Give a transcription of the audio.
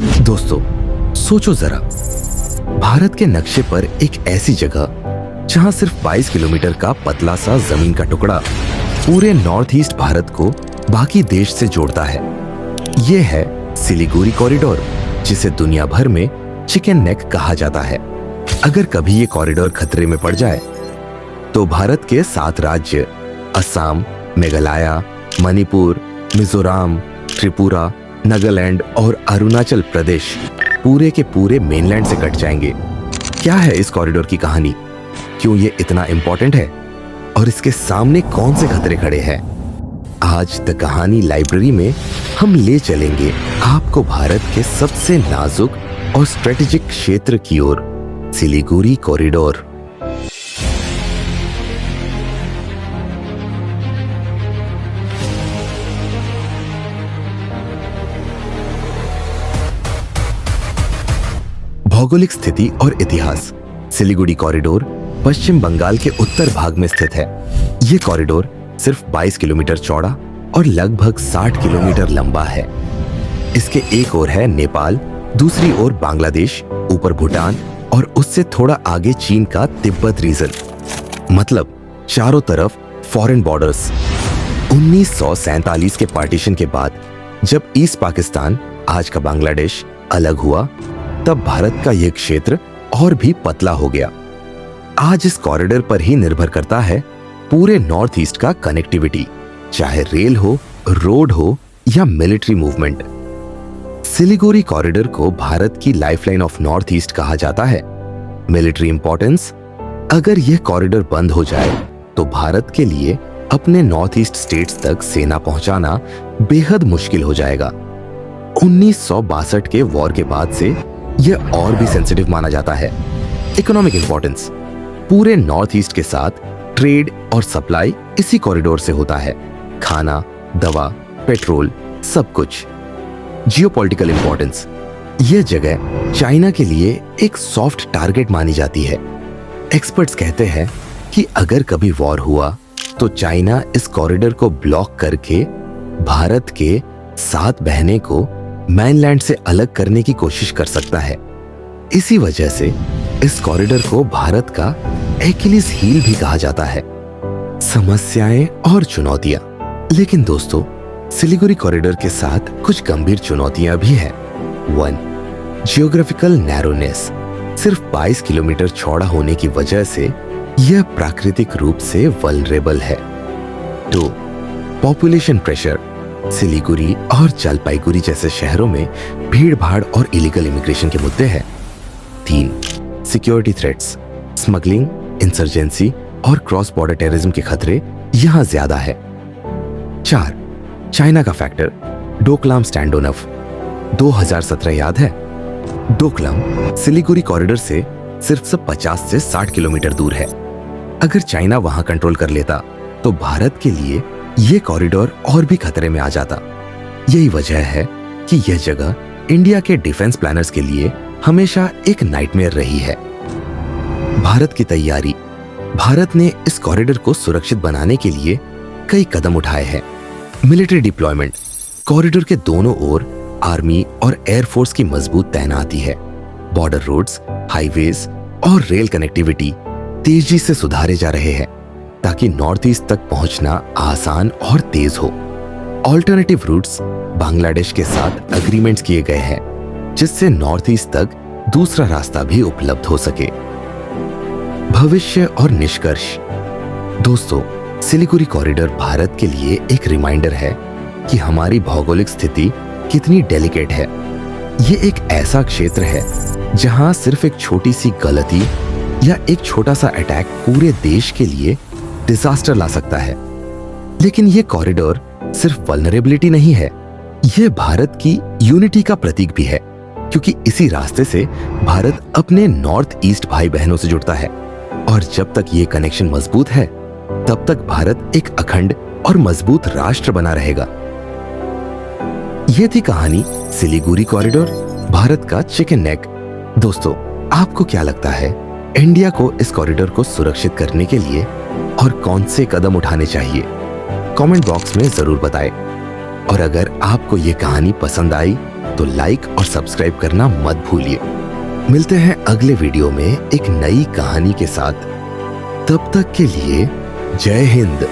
दोस्तों, सोचो जरा, भारत के नक्शे पर एक ऐसी जगह जहां सिर्फ 22 किलोमीटर का पतला सा जमीन का टुकड़ा पूरे नॉर्थ ईस्ट भारत को बाकी देश से जोड़ता है। ये है सिलीगुड़ी कॉरिडोर, जिसे दुनिया भर में चिकन नेक कहा जाता है। अगर कभी ये कॉरिडोर खतरे में पड़ जाए तो भारत के 7 राज्य असम, मेघालय, मणिपुर, मिजोरम, त्रिपुरा, नागालैंड और अरुणाचल प्रदेश पूरे के पूरे मेनलैंड से कट जाएंगे। क्या है इस कॉरिडोर की कहानी? क्यों ये इतना इंपॉर्टेंट है? और इसके सामने कौन से खतरे खड़े हैं? आज द कहानी लाइब्रेरी में हम ले चलेंगे आपको भारत के सबसे नाजुक और स्ट्रेटेजिक क्षेत्र की ओर, सिलीगुड़ी कॉरिडोर। भौगोलिक स्थिति और इतिहास। सिलीगुड़ी कॉरिडोर पश्चिम बंगाल के उत्तर भाग में स्थित है। ये कॉरिडोर सिर्फ 22 किलोमीटर चौड़ा और लगभग 60 किलोमीटर लंबा है। इसके एक ओर है नेपाल, दूसरी ओर बांग्लादेश, ऊपर भूटान और उससे थोड़ा आगे चीन का तिब्बत रीजन। मतलब चारों तरफ फॉरेन बॉर्डर्स। 1947 के पार्टीशन के बाद जब ईस्ट पाकिस्तान, आज का बांग्लादेश, अलग हुआ, तब भारत का यह क्षेत्र और भी पतला हो गया। आज इस कॉरिडोर पर ही निर्भर करता है पूरे नॉर्थ ईस्ट का कनेक्टिविटी, चाहे रेल हो, रोड हो या मिलिट्री मूवमेंट। सिलीगुड़ी कॉरिडोर को भारत की लाइफलाइन ऑफ नॉर्थ ईस्ट कहा जाता है। Military importance. अगर यह कॉरिडोर बंद हो जाए तो भारत के लिए अपने नॉर्थ ईस्ट स्टेट्स तक सेना पहुंचाना बेहद मुश्किल हो जाएगा। 1962 के वॉर के बाद से यह और भी सेंसिटिव माना जाता है। Economic importance. पूरे नॉर्थ ईस्ट के साथ ट्रेड और सप्लाई इसी कॉरिडोर से होता है। खाना, दवा, पेट्रोल, सब कुछ। Geopolitical importance. यह जगह चाइना के लिए एक सॉफ्ट टारगेट मानी जाती है। एक्सपर्ट्स कहते हैं कि अगर कभी वॉर हुआ तो चाइना इस कॉरिडोर को ब्लॉक करके भारत के 7 बहने को मेनलैंड से अलग करने की कोशिश कर सकता है। इसी वजह से इस कॉरिडोर को भारत का एकिलीज हील भी कहा जाता है। समस्याएं और चुनौतियां। लेकिन दोस्तों, सिलीगुड़ी कॉरिडोर के साथ कुछ गंभीर चुनौतियां भी हैं। 1. Geographical narrowness. सिर्फ 22 किलोमीटर चौड़ा होने की वजह से यह प्राकृतिक रूप से वल्नरेबल है। 2. Population pressure. सिलीगुड़ी और जलपाईगुड़ी जैसे शहरों में भीड़ भाड़ और इलीगल इमिग्रेशन के मुद्दे हैं। 3. Security threats. स्मगलिंग, इंसर्जेंसी और क्रॉस बॉर्डर टेररिज्म के खतरे यहां ज्यादा है। 4. चाइना का फैक्टर। डोकलाम स्टैंडोनफ 2017 याद है? डोकलाम सिलीगुड़ी कॉरिडोर से सिर्फ 50 से 60 किलोमीटर दूर है। अगर चाइना वहां कंट्रोल कर लेता तो भारत के लिए यह कॉरिडोर और भी खतरे में आ जाता। यही वजह है कि यह जगह इंडिया के डिफेंस प्लानर्स के लिए हमेशा एक नाइटमेयर रही है। भारत की तैयारी। भारत ने इस कॉरिडोर को सुरक्षित बनाने के लिए कई कदम उठाए हैं। Military deployment. कॉरिडोर के दोनों ओर आर्मी और एयरफोर्स की मजबूत तैनाती है। बॉर्डर रोड्स, हाईवेज और रेल कनेक्टिविटी तेजी से सुधारे जा रहे हैं ताकि नॉर्थ ईस्ट तक पहुंचना आसान और तेज हो। Alternative roots. बांग्लादेश के साथ एग्रीमेंट्स किए गए हैं जिससे नॉर्थ ईस्ट तक दूसरा रास्ता भी उपलब्ध हो सके। भविष्य और निष्कर्ष। दोस्तों, सिलीगुड़ी कॉरिडोर भारत के लिए एक रिमाइंडर है कि हमारी भौगोलिक स्थिति कितनी डेलिकेट है। ये एक ऐसा क्षेत्र है जहां सिर्फ एक छोटी सी गलती या एक छोटा सा अटैक पूरे देश के लिए डिजास्टर ला सकता है। लेकिन यह कॉरिडोर सिर्फ वल्नरेबिलिटी नहीं है, यह भारत की यूनिटी का प्रतीक भी है, क्योंकि इसी रास्ते से भारत अपने नॉर्थ ईस्ट भाई बहनों से जुड़ता है। और जब तक ये कनेक्शन मजबूत है तब तक भारत एक अखंड और मजबूत राष्ट्र बना रहेगा। यह थी कहानी सिलीगुड़ी कॉरिडोर, भारत का चिकन नेक। दोस्तों, आपको क्या लगता है, इंडिया को इस कॉरिडोर को सुरक्षित करने के लिए और कौन से कदम उठाने चाहिए? कमेंट बॉक्स में जरूर बताएं। और अगर आपको ये कहानी पसंद आई तो लाइक और सब्सक्राइब करना मत भूलिए। मिलते हैं अगले वीडियो में एक नई कहानी के साथ। तब तक के लिए जय हिंद।